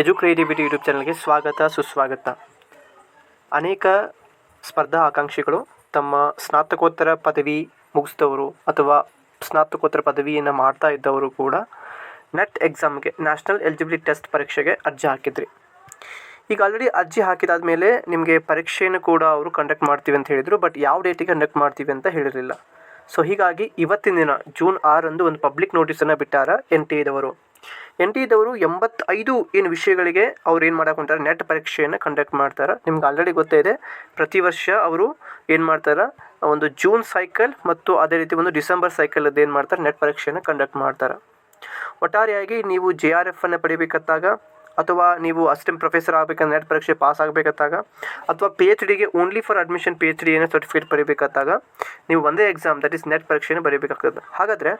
ಎಜು creativity YouTube ಚಾನಲ್ಗೆ ಸ್ವಾಗತ ಸುಸ್ವಾಗತ. ಅನೇಕ ಸ್ಪರ್ಧಾ ಆಕಾಂಕ್ಷಿಗಳು ತಮ್ಮ ಸ್ನಾತಕೋತ್ತರ ಪದವಿ ಮುಗಿಸಿದವರು ಅಥವಾ ಸ್ನಾತಕೋತ್ತರ ಪದವಿಯನ್ನು ಮಾಡ್ತಾ ಇದ್ದವರು ಕೂಡ ನೆಟ್ ಎಕ್ಸಾಮ್ಗೆ ನ್ಯಾಷನಲ್ ಎಲಿಜಿಬಿಲಿಟಿ ಟೆಸ್ಟ್ ಪರೀಕ್ಷೆಗೆ ಅರ್ಜಿ ಹಾಕಿದ್ರಿ. ಈಗ ಆಲ್ರೆಡಿ ಅರ್ಜಿ ಹಾಕಿದಾದ ಮೇಲೆ ನಿಮಗೆ ಪರೀಕ್ಷೆಯನ್ನು ಕೂಡ ಅವರು ಕಂಡಕ್ಟ್ ಮಾಡ್ತೀವಿ ಅಂತ ಹೇಳಿದರು. ಬಟ್ ಯಾವ ಡೇಟಿಗೆ ಕಂಡಕ್ಟ್ ಮಾಡ್ತೀವಿ ಅಂತ ಹೇಳಿರಲಿಲ್ಲ. ಸೊ ಹೀಗಾಗಿ ಇವತ್ತಿನ ದಿನ ಜೂನ್ 6 ಒಂದು ಪಬ್ಲಿಕ್ ನೋಟಿಸನ್ನು ಬಿಟ್ಟಾರ ಎನ್ ಟಿ ಇದವರು 85 ಏನು ವಿಷಯಗಳಿಗೆ ಅವ್ರು ಏನು ಮಾಡಕ್ಕೆ ನೆಟ್ ಪರೀಕ್ಷೆಯನ್ನು ಕಂಡಕ್ಟ್ ಮಾಡ್ತಾರೆ. ನಿಮ್ಗೆ ಆಲ್ರೆಡಿ ಗೊತ್ತೇ ಇದೆ, ಪ್ರತಿ ವರ್ಷ ಅವರು ಏನು ಮಾಡ್ತಾರೆ, ಒಂದು ಜೂನ್ ಸೈಕಲ್ ಮತ್ತು ಅದೇ ರೀತಿ ಒಂದು ಡಿಸೆಂಬರ್ ಸೈಕಲದ್ದು ಏನು ಮಾಡ್ತಾರೆ, ನೆಟ್ ಪರೀಕ್ಷೆಯನ್ನು ಕಂಡಕ್ಟ್ ಮಾಡ್ತಾರೆ. ಒಟ್ಟಾರೆಯಾಗಿ ನೀವು JRF ಅನ್ನು ಪಡಿಬೇಕತ್ತಾಗ ಅಥವಾ ನೀವು ಅಸಿಸ್ಟೆಂಟ್ ಪ್ರೊಫೆಸರ್ ಆಗಬೇಕಂದ್ರೆ ನೆಟ್ ಪರೀಕ್ಷೆ ಪಾಸ್ ಆಗಬೇಕತ್ತಾಗ ಅಥವಾ PhDಗೆ ಓನ್ಲಿ ಫಾರ್ ಅಡ್ಮಿಷನ್ PhD ಏನೋ ಸರ್ಟಿಫಿಕೇಟ್ ಬರೀಬೇಕಾದಾಗ ನೀವು ಒಂದೇ ಎಕ್ಸಾಮ್ ದಟ್ ಈಸ್ ನೆಟ್ ಪರೀಕ್ಷೆಯನ್ನು ಬರೀಬೇಕಾಗ್ತದೆ. ಹಾಗಾದರೆ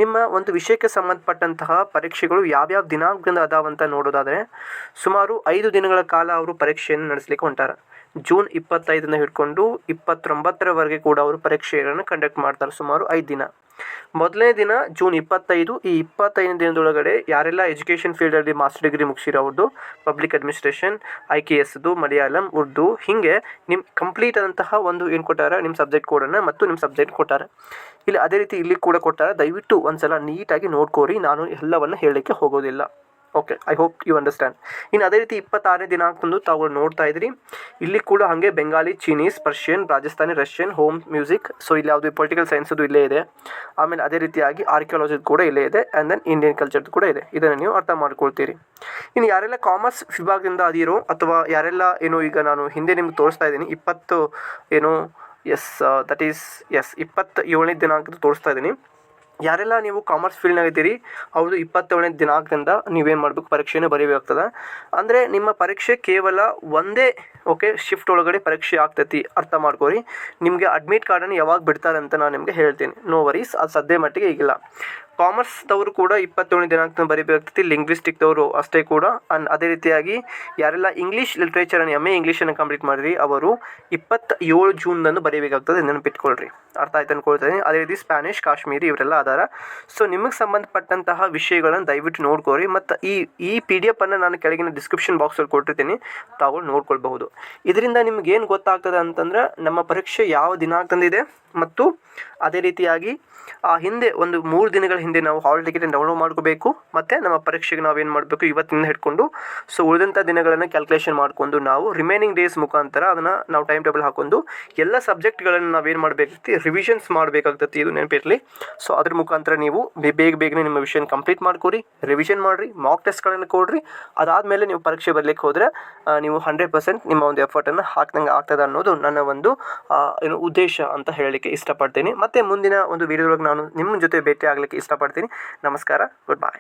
ನಿಮ್ಮ ಒಂದು ವಿಷಯಕ್ಕೆ ಸಂಬಂಧಪಟ್ಟಂತಹ ಪರೀಕ್ಷೆಗಳು ಯಾವ್ಯಾವ ದಿನಾಂಕದಿಂದ ಅದಾವಂತ ನೋಡೋದಾದರೆ ಸುಮಾರು 5 ದಿನಗಳ ಕಾಲ ಅವರು ಪರೀಕ್ಷೆಯನ್ನು ನಡೆಸಲಿಕ್ಕೆ ಹೊಂಟಾರೆ. ಜೂನ್ 25 ಹಿಡ್ಕೊಂಡು 29ರವರೆಗೆ ಕೂಡ ಅವರು ಪರೀಕ್ಷೆಗಳನ್ನು ಕಂಡಕ್ಟ್ ಮಾಡ್ತಾರೆ, ಸುಮಾರು 5 ದಿನ. ಮೊದಲನೇ ದಿನ ಜೂನ್ 25. ಈ 25 ದಿನದೊಳಗಡೆ ಯಾರೆಲ್ಲ ಎಜುಕೇಷನ್ ಫೀಲ್ಡಲ್ಲಿ ಮಾಸ್ಟರ್ ಡಿಗ್ರಿ ಮುಗಿಸಿರೋದು, ಪಬ್ಲಿಕ್ ಅಡ್ಮಿನಿಸ್ಟ್ರೇಷನ್, IKSದು, ಮಲಯಾಳಂ, ಉರ್ದು, ಹೀಗೆ ನಿಮ್ಮ ಕಂಪ್ಲೀಟ್ ಆದಂತಹ ಒಂದು ಏನು ಕೊಟ್ಟಾರೆ, ನಿಮ್ಮ ಸಬ್ಜೆಕ್ಟ್ ಕೋಡನ್ನು ಮತ್ತು ನಿಮ್ಮ ಸಬ್ಜೆಕ್ಟ್ ಕೊಟ್ಟಾರೆ. ಇಲ್ಲಿ ಅದೇ ರೀತಿ ಇಲ್ಲಿ ಕೂಡ ಕೊಟ್ಟಾರೆ. ದಯವಿಟ್ಟು ಒಂದ್ಸಲ ನೀಟಾಗಿ ನೋಡ್ಕೋರಿ, ನಾನು ಎಲ್ಲವನ್ನು ಹೇಳಲಿಕ್ಕೆ ಹೋಗೋದಿಲ್ಲ. Okay, I hope you understand. ಇನ್ನು ಅದೇ ರೀತಿ 26ನೇ ದಿನಾಂಕದಂದು ತಾವು ನೋಡ್ತಾ ಇದ್ರಿ, ಇಲ್ಲಿ ಕೂಡ ಹಾಗೆ Bengali, Chinese, Persian, Rajasthani, Russian, home music, so ಇಲ್ಲಿ ಯಾವುದು ಪೊಲಿಟಿಕಲ್ ಸೈನ್ಸದು ಇಲ್ಲೇ ಇದೆ. ಆಮೇಲೆ ಅದೇ ರೀತಿಯಾಗಿ ಆರ್ಕಿಯಾಲಜಿದು ಕೂಡ ಇಲ್ಲೇ ಇದೆ. ಆ್ಯಂಡ್ ದೆನ್ ಇಂಡಿಯನ್ ಕಲ್ಚರ್ದು ಕೂಡ ಇದೆ. ಇದನ್ನು ನೀವು ಅರ್ಥ ಮಾಡ್ಕೊಳ್ತೀರಿ. ಇನ್ನು ಯಾರೆಲ್ಲ ಕಾಮರ್ಸ್ ವಿಭಾಗದಿಂದ ಅದಿರೋ ಅಥವಾ ಯಾರೆಲ್ಲ ಏನು ಈಗ ನಾನು ಹಿಂದೆ ನಿಮ್ಗೆ ತೋರಿಸ್ತಾ ಇದ್ದೀನಿ 27ನೇ ದಿನಾಂಕದ ತೋರಿಸ್ತಾ ಇದ್ದೀನಿ. ಯಾರೆಲ್ಲ ನೀವು ಕಾಮರ್ಸ್ ಫೀಲ್ಡ್ನಾಗ ಇದ್ದೀರಿ ಅವ್ರದ್ದು 27ನೇ ದಿನಾಂಕದಿಂದ ನೀವೇನು ಮಾಡಬೇಕು, ಪರೀಕ್ಷೆಯನ್ನು ಬರೀಬೇಕಾಗ್ತದೆ. ಅಂದರೆ ನಿಮ್ಮ ಪರೀಕ್ಷೆ ಕೇವಲ ಒಂದೇ ಶಿಫ್ಟ್ ಒಳಗಡೆ ಪರೀಕ್ಷೆ ಆಗ್ತೈತಿ, ಅರ್ಥ ಮಾಡ್ಕೋರಿ. ನಿಮಗೆ ಅಡ್ಮಿಟ್ ಕಾರ್ಡನ್ನು ಯಾವಾಗ ಬಿಡ್ತಾರೆ ಅಂತ ನಾನು ನಿಮಗೆ ಹೇಳ್ತೀನಿ, ನೋ ವರೀಸ್. ಅದು ಸದ್ಯ ಮಟ್ಟಿಗೆ ಈಗಿಲ್ಲ. ಕಾಮರ್ಸ್ದವರು ಕೂಡ 27ನೇ ದಿನಾಂಕದಿಂದ ಬರೀಬೇಕಾಗ್ತೈತಿ. ಲಿಂಗ್ವಿಸ್ಟಿಕ್ದವರು ಅಷ್ಟೇ ಕೂಡ. ಆ್ಯಂಡ್ ಅದೇ ರೀತಿಯಾಗಿ ಯಾರೆಲ್ಲ ಇಂಗ್ಲೀಷ್ ಲಿಟ್ರೇಚರನ್ನು MA ಇಂಗ್ಲೀಷನ್ನು ಕಂಪ್ಲೀಟ್ ಮಾಡಿರಿ ಅವರು 27 ಜೂನ್ದಂದು ಬರೀಬೇಕಾಗ್ತದೆ. ನೆನಪಿಟ್ಕೊಳ್ರಿ, ಅರ್ಥ ಆಯ್ತು ಅನ್ಕೊಳ್ತೀನಿ. ಅದೇ ರೀತಿ ಸ್ಪ್ಯಾನಿಷ್, ಕಾಶ್ಮೀರಿ ಇವರೆಲ್ಲ ಅದಾರ. ಸೊ ನಿಮಗೆ ಸಂಬಂಧಪಟ್ಟಂತಹ ವಿಷಯಗಳನ್ನು ದಯವಿಟ್ಟು ನೋಡ್ಕೋರಿ. ಮತ್ತು ಈ PDF ಅನ್ನು ನಾನು ಕೆಳಗಿನ ಡಿಸ್ಕ್ರಿಪ್ಷನ್ ಬಾಕ್ಸಲ್ಲಿ ಕೊಟ್ಟಿರ್ತೀನಿ, ತಾವು ನೋಡ್ಕೊಳ್ಬಹುದು. ಇದರಿಂದ ನಿಮ್ಗೆ ಏನು ಗೊತ್ತಾಗ್ತದೆ ಅಂತಂದ್ರೆ ನಮ್ಮ ಪರೀಕ್ಷೆ ಯಾವ ದಿನಾಂಕದಂದಿದೆ ಮತ್ತು ಅದೇ ರೀತಿಯಾಗಿ ಹಿಂದೆ ಒಂದು 3 ದಿನಗಳ ಹಿಂದೆ ನಾವು ಹಾಲ್ ಟಿಕೆಟನ್ನು ಡೌನ್ಲೋಡ್ ಮಾಡ್ಕೋಬೇಕು. ಮತ್ತು ನಮ್ಮ ಪರೀಕ್ಷೆಗೆ ನಾವೇನು ಮಾಡಬೇಕು, ಇವತ್ತಿಂದ ಹಿಡ್ಕೊಂಡು ಸೊ ಉಳಿದಂಥ ದಿನಗಳನ್ನು ಕ್ಯಾಲ್ಕುಲೇಷನ್ ಮಾಡಿಕೊಂಡು ನಾವು ರಿಮೈನಿಂಗ್ ಡೇಸ್ ಮುಖಾಂತರ ಅದನ್ನು ನಾವು ಟೈಮ್ ಟೇಬಲ್ ಹಾಕೊಂಡು ಎಲ್ಲ ಸಬ್ಜೆಕ್ಟ್ಗಳನ್ನು ನಾವೇನು ಮಾಡಬೇಕಾಗ್ತೈತಿ, ರಿವಿಷನ್ಸ್ ಮಾಡಬೇಕಾಗ್ತೈತಿ. ಇದು ನೆನಪಿರಲಿ. ಸೊ ಅದ್ರ ಮುಖಾಂತರ ನೀವು ಬೇಗನೆ ನಿಮ್ಮ ವಿಷಯನ ಕಂಪ್ಲೀಟ್ ಮಾಡ್ಕೊರಿ, ರಿವಿಷನ್ ಮಾಡಿರಿ, ಮಾಕ್ ಟೆಸ್ಟ್ಗಳನ್ನು ಕೊಡ್ರಿ. ಅದಾದಮೇಲೆ ನೀವು ಪರೀಕ್ಷೆ ಬರಲಿಕ್ಕೆ ಹೋದರೆ ನೀವು 100% ನಿಮ್ಮ ಒಂದು ಎಫರ್ಟನ್ನು ಹಾಕ್ದಂಗೆ ಆಗ್ತದೆ ಅನ್ನೋದು ನನ್ನ ಒಂದು ಉದ್ದೇಶ ಅಂತ ಹೇಳಲಿಕ್ಕೆ ಇಷ್ಟಪಡ್ತೀನಿ. ಮತ್ತು ಮುಂದಿನ ಒಂದು ವೀಡಿಯೋದೊಳಗೆ ನಾನು ನಿಮ್ಮ ಜೊತೆ ಭೇಟಿ ಆಗಲಿಕ್ಕೆ ಇಷ್ಟಪಡ್ತೀನಿ. ನಮಸ್ಕಾರ, ಗುಡ್ ಬೈ.